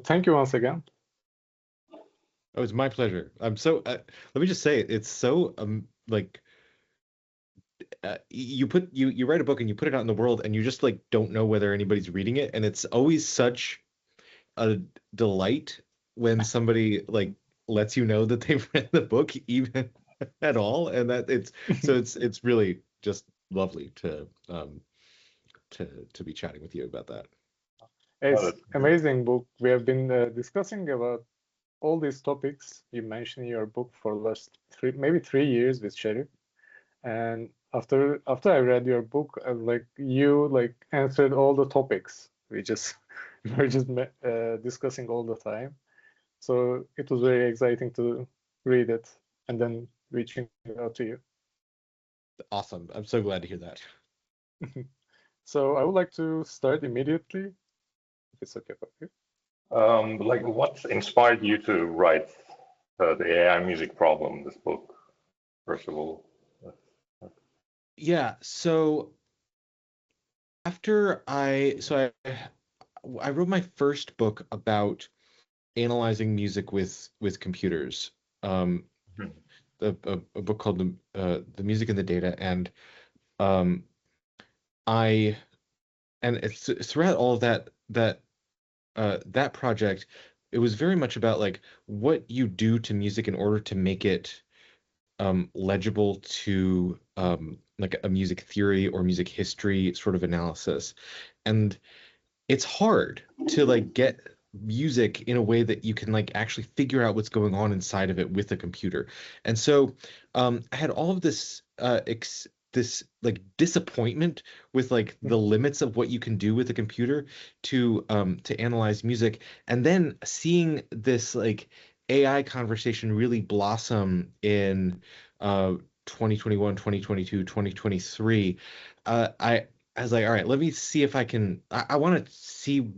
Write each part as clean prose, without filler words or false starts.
thank you once again. Oh, it's my pleasure. I'm so. Let me just say, it's so like you write a book and you put it out in the world, and you just like don't know whether anybody's reading it, and it's always such a delight when somebody like lets you know that they've read the book even at all, and that it's really just lovely to be chatting with you about that. It's amazing book. We have been discussing about all these topics you mentioned in your book for last maybe 3 years with Sherry. And after I read your book, like you like answered all the topics we just we were just discussing all the time. So it was very exciting to read it and then reaching out to you. Awesome. I'm so glad to hear that. So I would like to start immediately, if it's okay for you. Like, what inspired you to write the AI music problem, this book, first of all? Yeah, so after I wrote my first book about analyzing music with computers. Mhm. A book called the Music and the Data, and um, I and it's throughout all of that project, it was very much about like what you do to music in order to make it legible to like a music theory or music history sort of analysis. And it's hard to like get music in a way that you can like actually figure out what's going on inside of it with a computer. And so I had all of this like disappointment with like the limits of what you can do with a computer to analyze music, and then seeing this like AI conversation really blossom in 2021, 2022, 2023. I was like, all right, let me see if I want to see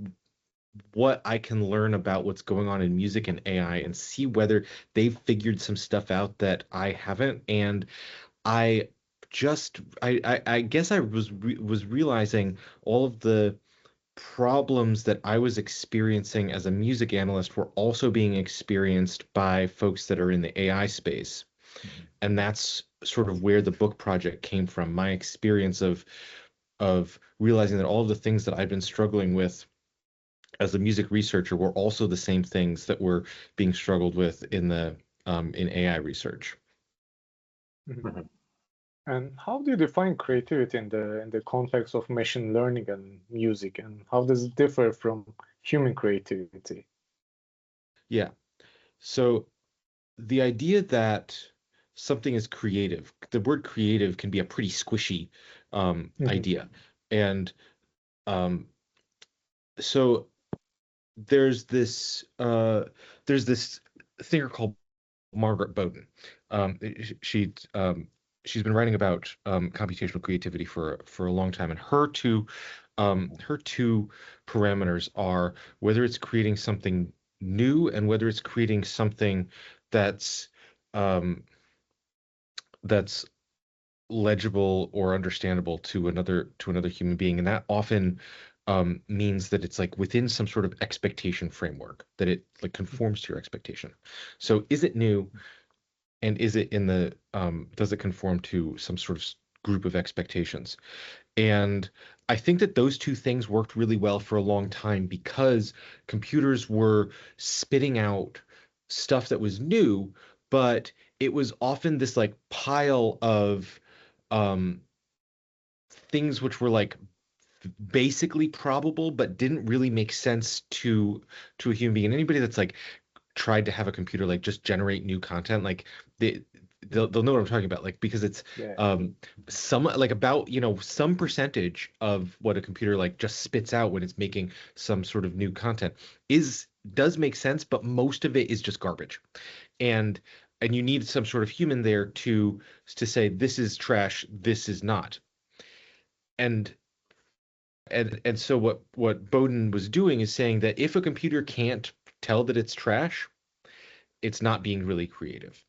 what I can learn about what's going on in music and AI and see whether they've figured some stuff out that I haven't. And I I guess I was realizing all of the problems that I was experiencing as a music analyst were also being experienced by folks that are in the AI space. And that's sort of where the book project came from. My experience of realizing that all of the things that I've been struggling with as a music researcher were also the same things that were being struggled with in AI research. Mhm. And how do you define creativity in the context of machine learning and music, and how does it differ from human creativity? Yeah. So the idea that something is creative, the word creative can be a pretty squishy idea. And um, so there's this uh, there's this thinker called Margaret Bowden. She she's been writing about computational creativity for a long time, and her two parameters are whether it's creating something new and whether it's creating something that's um, that's legible or understandable to another human being, and that often means that it's like within some sort of expectation framework, that it like conforms to your expectation. So is it new, and is it in the does it conform to some sort of group of expectations? And I think that those two things worked really well for a long time because computers were spitting out stuff that was new, but it was often this like pile of um, things which were like basically probable but didn't really make sense to a human being. And anybody that's like tried to have a computer like just generate new content, like they'll know what I'm talking about, like because it's Yeah. some like about some percentage of what a computer like just spits out when it's making some sort of new content is does make sense, but most of it is just garbage. And you need some sort of human there to say this is trash, this is not. And so what Bowden was doing is saying that if a computer can't tell that it's trash, it's not being really creative.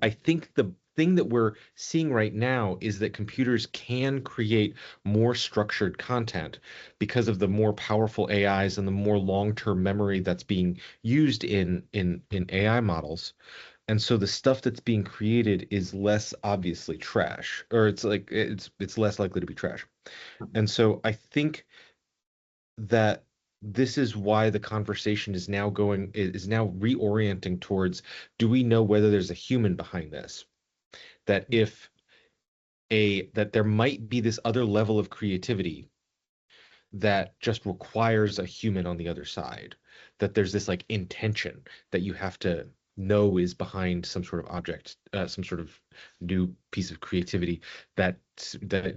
I think thing that we're seeing right now is that computers can create more structured content because of the more powerful AIs and the more long-term memory that's being used in AI models. And so the stuff that's being created is less obviously trash, or it's less likely to be trash. And so I think that this is why the conversation is now reorienting towards, do we know whether there's a human behind this? That that there might be this other level of creativity that just requires a human on the other side, that there's this like intention that you have to know is behind some sort of object, some sort of new piece of creativity, that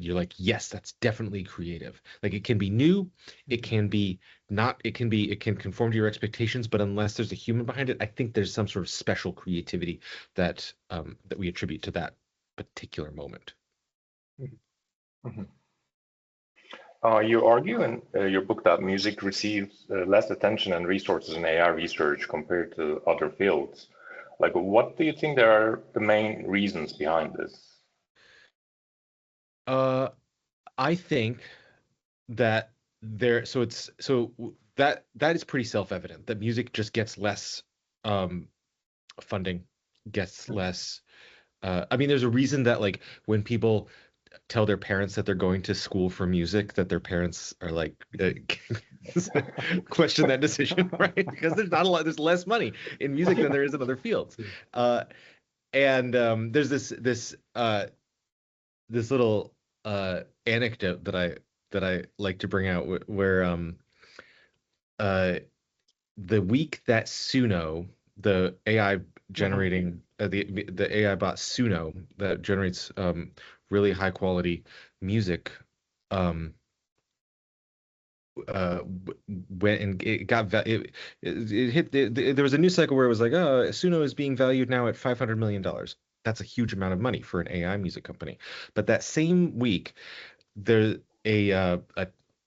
you're like, yes, that's definitely creative. Like, it can be new, it can be not, it can conform to your expectations, but unless there's a human behind it, I think there's some sort of special creativity that that we attribute to that particular moment. Mm-hmm. You argue in your book that music receives less attention and resources in AI research compared to other fields. Like, what do you think are the main reasons behind this? I think that that is pretty self-evident, that music just gets less funding, gets less. I mean, there's a reason that, like, when people tell their parents that they're going to school for music, that their parents are like, question that decision, right? Because there's less money in music than there is in other fields. And there's this little anecdote that I like to bring out, where the week that Suno, the AI generating the AI bot Suno that generates really high quality music, went and it got it hit there was a news cycle where it was like, oh, Suno is being valued now at $500 million. That's a huge amount of money for an AI music company. But that same week, there's a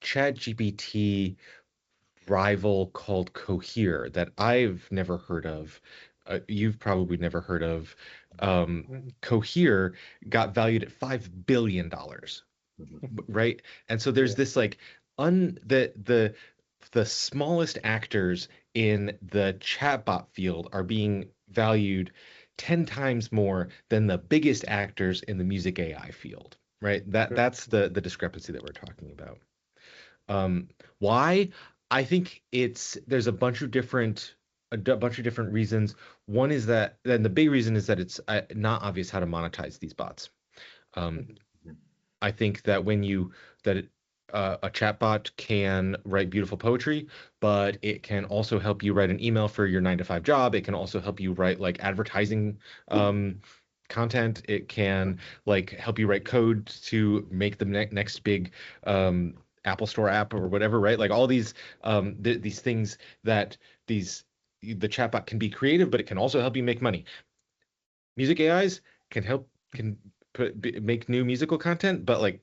ChatGPT rival called Cohere that I've never heard of. You've probably never heard of. Cohere got valued at $5 billion, right? And so there's this like the smallest actors in the chatbot field are being valued 10 times more than the biggest actors in the music AI field, right? That's the discrepancy that we're talking about. Why? I think there's a bunch of different reasons. One is that, then the big reason is that it's not obvious how to monetize these bots. I think that a chatbot can write beautiful poetry, but it can also help you write an email for your 9-to-5 job. It can also help you write like advertising content. It can like help you write code to make the next big Apple Store app or whatever, right? Like all these these things that the chatbot can be creative, but it can also help you make money. Music AIs can make new musical content, but like,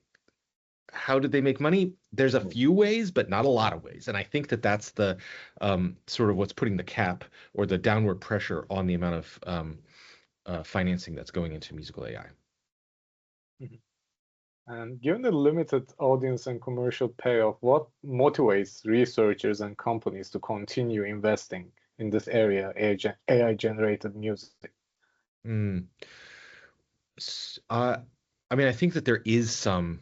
how did they make money? There's a few ways, but not a lot of ways. And I think that that's the sort of what's putting the cap or the downward pressure on the amount of financing that's going into musical AI. And given the limited audience and commercial payoff, what motivates researchers and companies to continue investing in this area, AI-generated music? I mean, I think that there is some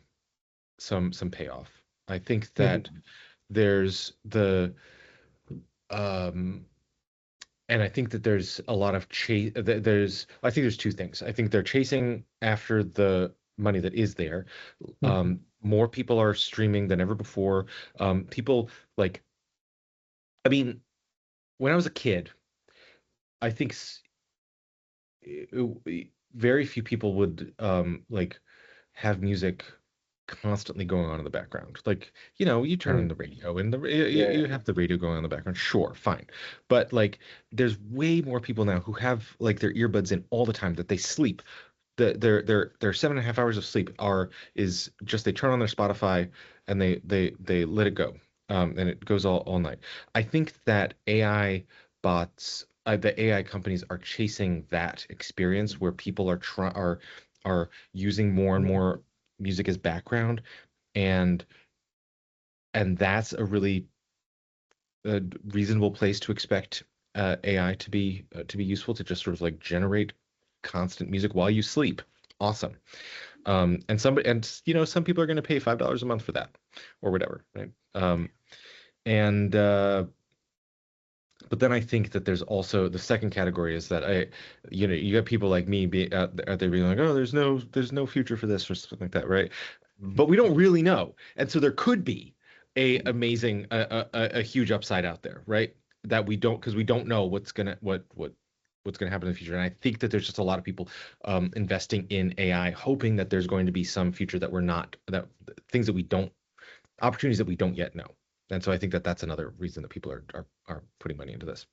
payoff. I think that there's and I think that there's a lot of I think there's two things. I think they're chasing after the money that is there. More people are streaming than ever before. People like, I mean, when I was a kid, I think very few people would like have music constantly going on in the background. Like, you turn on the radio and you have the radio going on in the background. Sure, fine. But like, there's way more people now who have like their earbuds in all the time, that they sleep. Their 7.5 hours of sleep is just, they turn on their Spotify and they let it go. And it goes all night. I think that AI bots the AI companies are chasing that experience where people are using more and more music as background, and that's a really reasonable place to expect AI to be useful, to just sort of like generate constant music while you sleep. Awesome. And some people are going to pay $5 a month for that or whatever, right? And but then I think that there's also the second category is that you have people like me out there being like, oh, there's no future for this or something like that, right? But we don't really know, and so there could be a huge upside out there, right? That we don't, because we don't know what's gonna happen in the future. And I think that there's just a lot of people investing in AI, hoping that there's going to be some future that things that we don't, opportunities that we don't yet know. And so I think that that's another reason that people are putting money into this.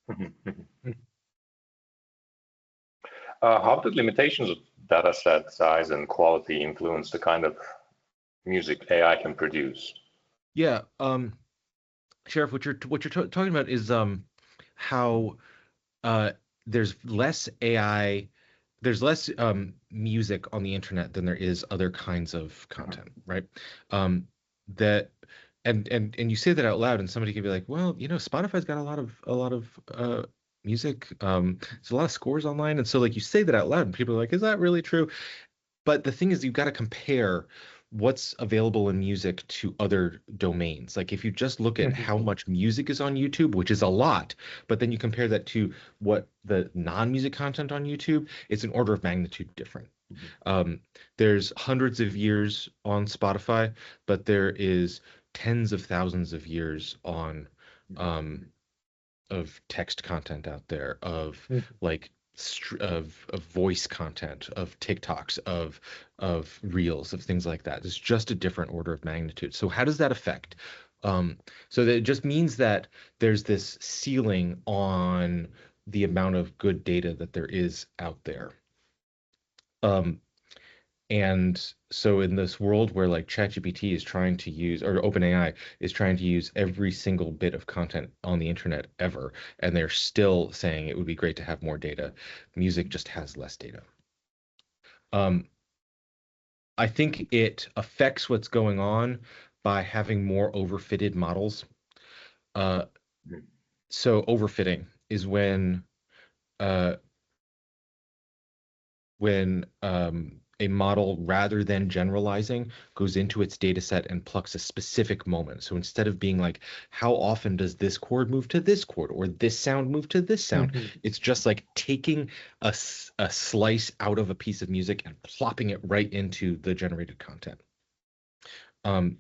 How did limitations of data set size and quality influence the kind of music AI can produce? Yeah, Sheriff, what you're talking about is how there's less AI, there's less music on the internet than there is other kinds of content, right? That and you say that out loud, and somebody could be like, well, Spotify's got a lot of music. There's a lot of scores online, and so like you say that out loud, and people are like, is that really true? But the thing is, you've got to compare what's available in music to other domains. Like if you just look at how much music is on YouTube, which is a lot, but then you compare that to what the non-music content on YouTube, it's an order of magnitude different. There's hundreds of years on Spotify, but there is tens of thousands of years on of text content out there, of like of voice content, of TikToks, of reels, of things like that. It's just a different order of magnitude. So how does that affect? So that it just means that there's this ceiling on the amount of good data that there is out there. And so in this world where like ChatGPT is trying to use, or OpenAI is trying to use every single bit of content on the internet ever, and they're still saying it would be great to have more data, music just has less data. I think it affects what's going on by having more overfitted models. So overfitting is when a model, rather than generalizing, goes into its data set and plucks a specific moment. So instead of being like, how often does this chord move to this chord, or this sound move to this sound, it's just like taking a slice out of a piece of music and plopping it right into the generated content. And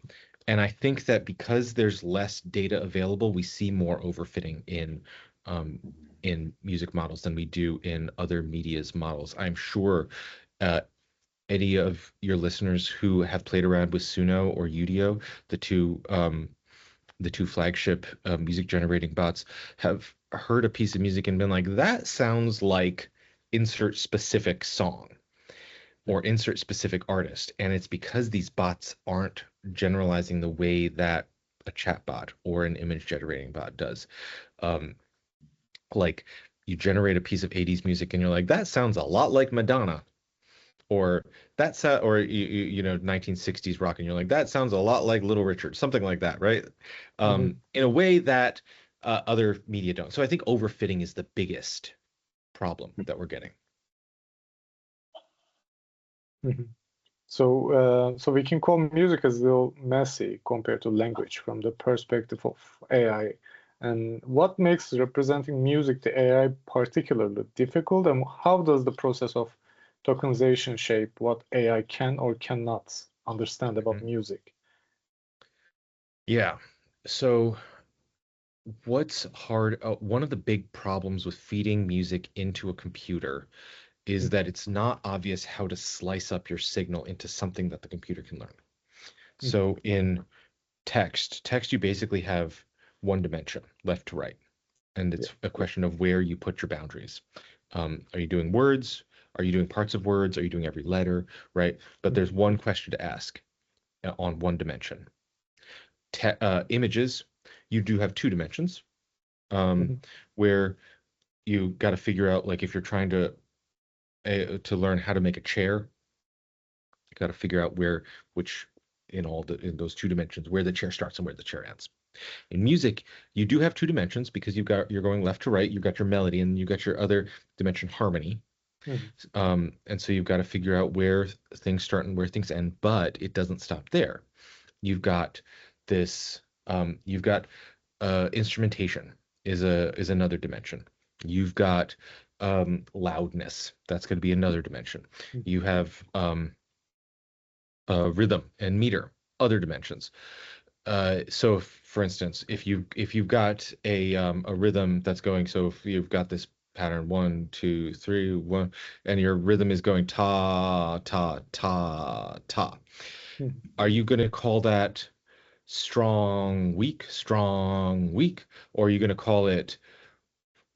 I think that because there's less data available, we see more overfitting in music models than we do in other media's models. I'm sure any of your listeners who have played around with Suno or Udio, the two flagship music generating bots, have heard a piece of music and been like, that sounds like insert specific song or insert specific artist. And it's because these bots aren't generalizing the way that a chat bot or an image generating bot does. Like you generate a piece of 80s music and you're like, that sounds a lot like Madonna. Or that's or 1960s rock, and you're like, that sounds a lot like Little Richard, something like that, right? In a way that other media don't. So I think overfitting is the biggest problem that we're getting. So we can call music as a little messy compared to language from the perspective of AI. And what makes representing music to AI particularly difficult, and how does the process of tokenization shape what AI can or cannot understand about music? Yeah. So what's hard, one of the big problems with feeding music into a computer is that it's not obvious how to slice up your signal into something that the computer can learn. So in text you basically have one dimension, left to right. And it's a question of where you put your boundaries. Are you doing words? Are you doing parts of words? Are you doing every letter, right? But there's one question to ask on one dimension. Images, you do have two dimensions, where you got to figure out, like, if you're trying to learn how to make a chair, you got to figure out in those two dimensions, where the chair starts and where the chair ends. In music, you do have two dimensions because you're going left to right, you've got your melody, and you've got your other dimension, harmony. And so you've got to figure out where things start and where things end, but it doesn't stop there. You've got instrumentation is another dimension. You've got loudness. That's going to be another dimension. You have rhythm and meter, other dimensions. So for instance, if you've got a rhythm that's going, so if you've got this pattern 1, 2, 3, 1, and your rhythm is going ta ta ta ta, are you going to call that strong weak, or are you going to call it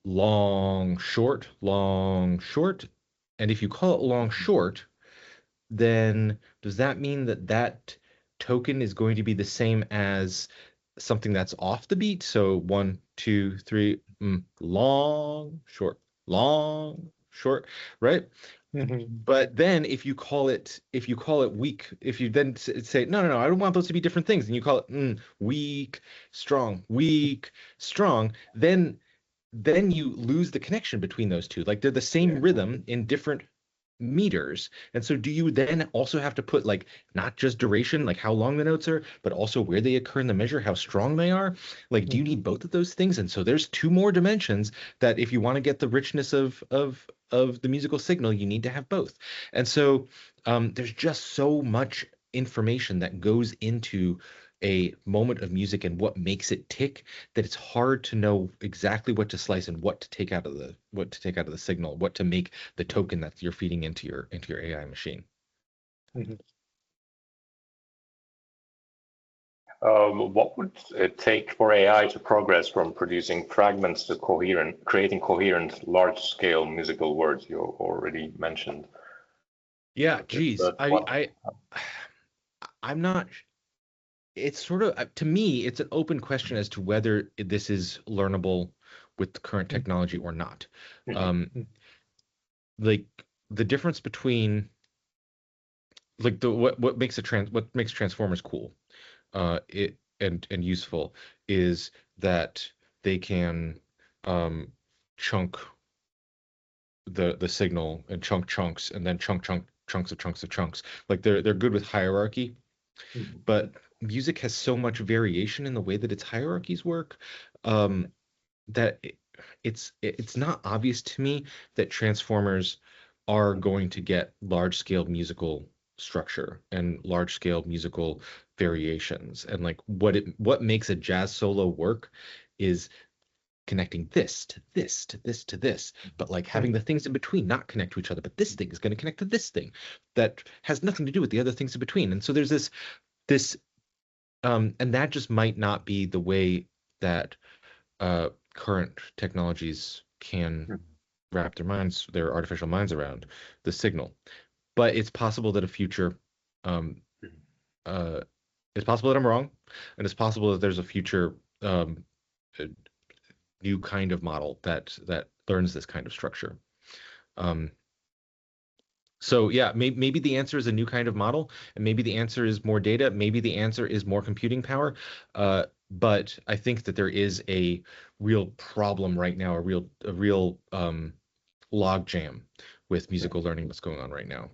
long short? And if you call it long short, then does that mean that token is going to be the same as something that's off the beat? So 1, 2, 3, long short, right? But then if you call it weak, if you then say no, I don't want those to be different things, and you call it weak, strong, then you lose the connection between those two. Like, they're the same rhythm in different meters. And so do you then also have to put, like, not just duration, like how long the notes are, but also where they occur in the measure, how strong they are? Like, do you need both of those things? And so there's two more dimensions that, if you want to get the richness of the musical signal, you need to have both. And so there's just so much information that goes into a moment of music and what makes it tick, that it's hard to know exactly what to slice and what to take out of the signal, what to make the token that you're feeding into your AI machine. What would it take for AI to progress from producing fragments to creating coherent, large-scale musical words? You already mentioned. Yeah, geez, I'm not. It's sort of, to me, it's an open question as to whether this is learnable with the current technology or not. Like, the difference between, like, what makes transformers cool, and useful, is that they can chunk the signal and chunks, and then chunks of chunks. Like, they're good with hierarchy. But music has so much variation in the way that its hierarchies work, that it's not obvious to me that transformers are going to get large-scale musical structure and large-scale musical variations. And, like, what makes a jazz solo work is connecting this to this to this to this, but, like, having the things in between not connect to each other. But this thing is going to connect to this thing that has nothing to do with the other things in between. And so there's this and that just might not be the way that current technologies can wrap their artificial minds around the signal. But it's possible that it's possible that I'm wrong, and it's possible that there's a future new kind of model that learns this kind of structure. So yeah, maybe the answer is a new kind of model, and maybe the answer is more data, maybe the answer is more computing power. But I think that there is a real problem right now, a real log jam with musical learning that's going on right now.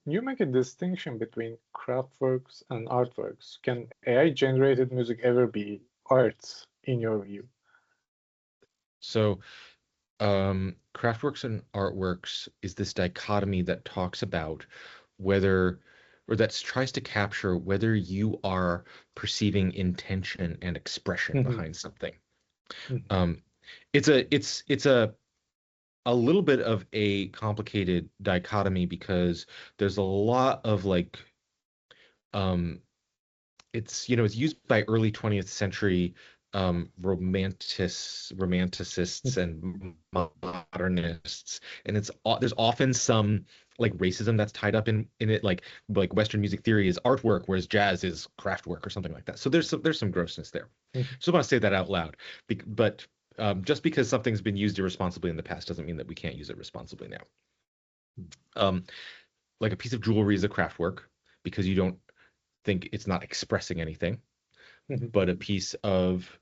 You make a distinction between Craftworks and artworks. Can AI-generated music ever be art, in your view? So Craftworks and artworks is this dichotomy that talks about that tries to capture whether you are perceiving intention and expression behind something. It's a little bit of a complicated dichotomy, because there's a lot of, like, it's used by early 20th century romanticists and modernists, and there's often some, like, racism that's tied up in it, like Western music theory is artwork, whereas jazz is craftwork or something like that. So there's some grossness there. So I want to say that out loud, but just because something's been used irresponsibly in the past doesn't mean that we can't use it responsibly now. Like a piece of jewelry is a craft work because you don't think it's not expressing anything, but a piece of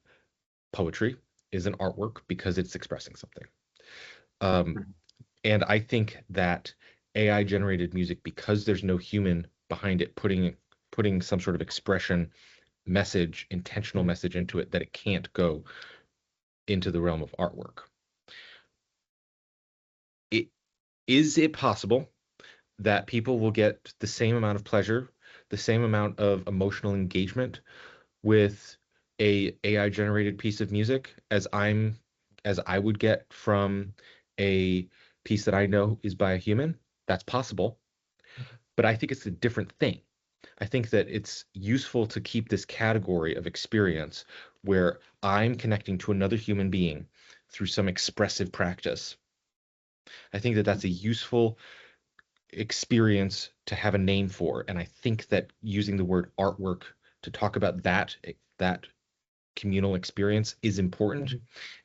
poetry is an artwork because it's expressing something. And I think that AI generated music, because there's no human behind it putting some sort of expression, message, intentional message into it, that it can't go into the realm of artwork. Is it possible that people will get the same amount of pleasure, the same amount of emotional engagement with a AI generated piece of music as I would get from a piece that I know is by a human? That's possible, but I think it's a different thing. I think that it's useful to keep this category of experience where I'm connecting to another human being through some expressive practice. I think that that's a useful experience to have a name for, and I think that using the word artwork to talk about that communal experience is important.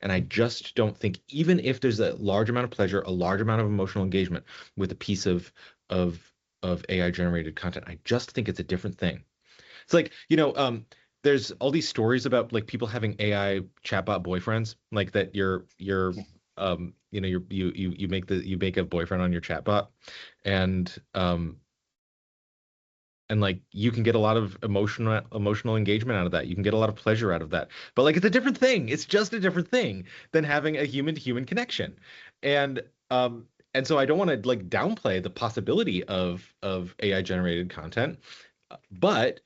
And I just don't think, even if there's a large amount of pleasure, a large amount of emotional engagement with a piece of AI generated content, I just think it's a different thing. It's like, there's all these stories about like people having AI chatbot boyfriends, like that you make a boyfriend on your chatbot, and like you can get a lot of emotional engagement out of that. You can get a lot of pleasure out of that. But like it's a different thing. It's just a different thing than having a human to human connection. And so I don't want to like downplay the possibility of AI generated content, but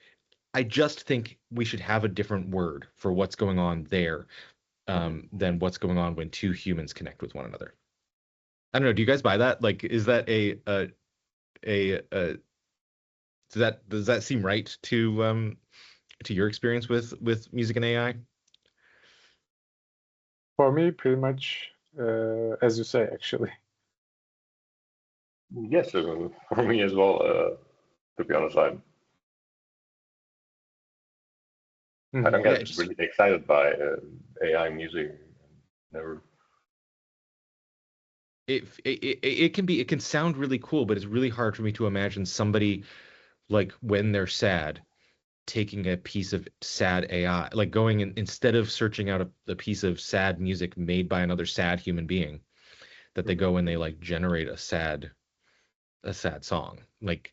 I just think we should have a different word for what's going on there than what's going on when two humans connect with one another. I don't know. Do you guys buy that? Like, is that does that seem right to your experience with music and AI? For me, pretty much as you say, actually. Yes, for me as well. To be honest, I don't get really excited by AI music. Never. It can sound really cool, but it's really hard for me to imagine somebody, like when they're sad, taking a piece of sad AI, like going in, instead of searching out a piece of sad music made by another sad human being, that they go and they like generate a sad song. Like,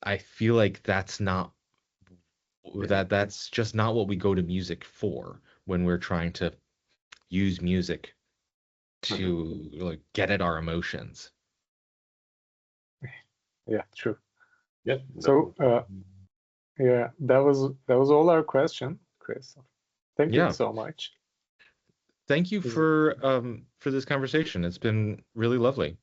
I feel like that's just not what we go to music for when we're trying to use music to like get at our emotions. Yeah, true. Yeah. So yeah, that was all our question, Chris. Thank you so much. Thank you for this conversation. It's been really lovely.